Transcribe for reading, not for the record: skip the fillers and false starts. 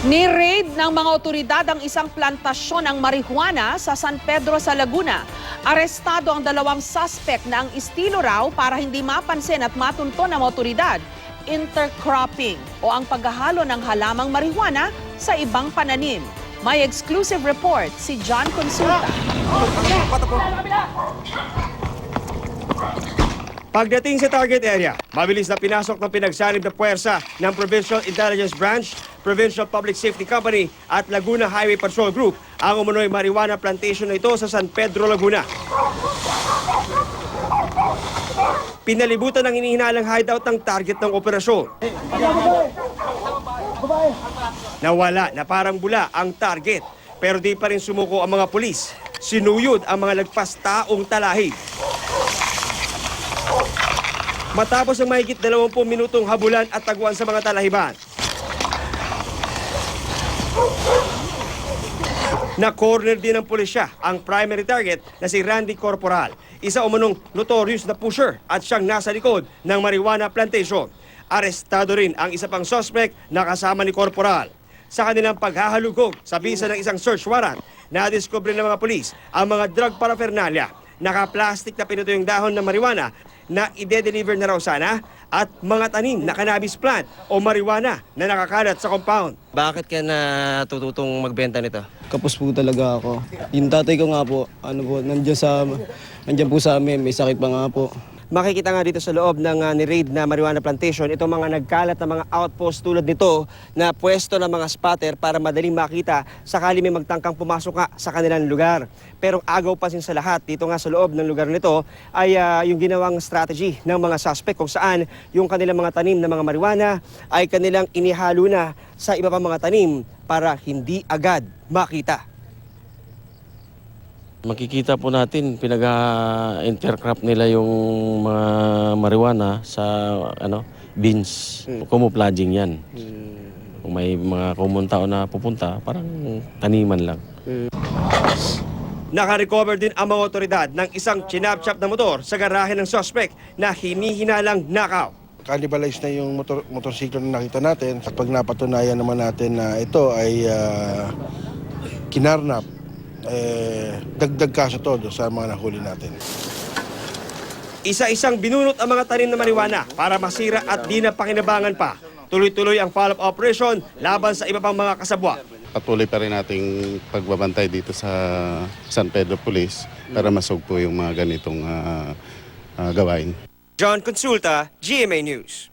Ni-raid ng mga otoridad ang isang plantasyon ng marijuana sa San Pedro sa Laguna. Arestado ang dalawang suspect na ang estilo raw para hindi mapansin at matunton ng otoridad. Intercropping o ang paghahalo ng halamang marijuana sa ibang pananim. May exclusive report si John Consulta. Pagdating sa target area, mabilis na pinasok ng pinagsanib na puwersa ng Provincial Intelligence Branch, Provincial Public Safety Company at Laguna Highway Patrol Group ang umunoy marijuana plantation na ito sa San Pedro, Laguna. Pinalibutan ng hinihinalang hideout ng target ng operasyon. Nawala na parang bula ang target, pero di pa rin sumuko ang mga pulis. Sinuyod ang mga lagpas taong talahib. Matapos ang mahigit 20 minutong habulan at taguan sa mga talahiban, na-corner din ng pulisya ang primary target na si Randy Corporal, isa umunong notorious na pusher at siyang nasa likod ng marijuana plantation. Arestado rin ang isa pang suspect na kasama ni Corporal. Sa kanilang paghahalugog sa bisa ng isang search warrant, nadiskubre ng mga pulis ang mga drug paraphernalia, naka-plastic na pinutuyong dahon ng marijuana na ide-deliver na raw sana at mga tanim na cannabis plant o marijuana na nakakalat sa compound. Bakit ka natututong magbenta nito? Kapos po talaga ako. Yung tatay ko nga po, nandiyan po sa amin, may sakit pa nga po. Makikita nga dito sa loob ng ni-raid na marijuana plantation, itong mga nagkalat na mga outpost tulad nito na pwesto ng mga spotter para madaling makita sakali may magtangkang pumasok nga sa kanilang lugar. Pero agaw pa sin sa lahat, dito nga sa loob ng lugar nito ay yung ginawang strategy ng mga suspect kung saan yung kanilang mga tanim na mga marijuana ay kanilang inihalo na sa iba pang mga tanim para hindi agad makita. Makikita po natin pinag-intercrop nila yung mga marijuana sa beans. Camouflaging yan. Kung may mga common tao na pupunta, parang taniman lang. Nakarecover din ang mga otoridad ng isang chinap-chap na motor sa garahe ng suspect na hinihinalang nakaw. Cannibalize na yung motorsiklo na nakita natin. Pag napatunayan naman natin na ito ay kinarnap, dagdag kaso todo sa mga nahuli natin. Isa-isang binunot ang mga tanim na marijuana para masira at di na pakinabangan pa. Tuloy-tuloy ang follow-up operation laban sa iba pang mga kasabwa. Patuloy pa rin nating pagbabantay dito sa San Pedro Police para masugpo yung mga ganitong gawain. John Consulta, GMA News.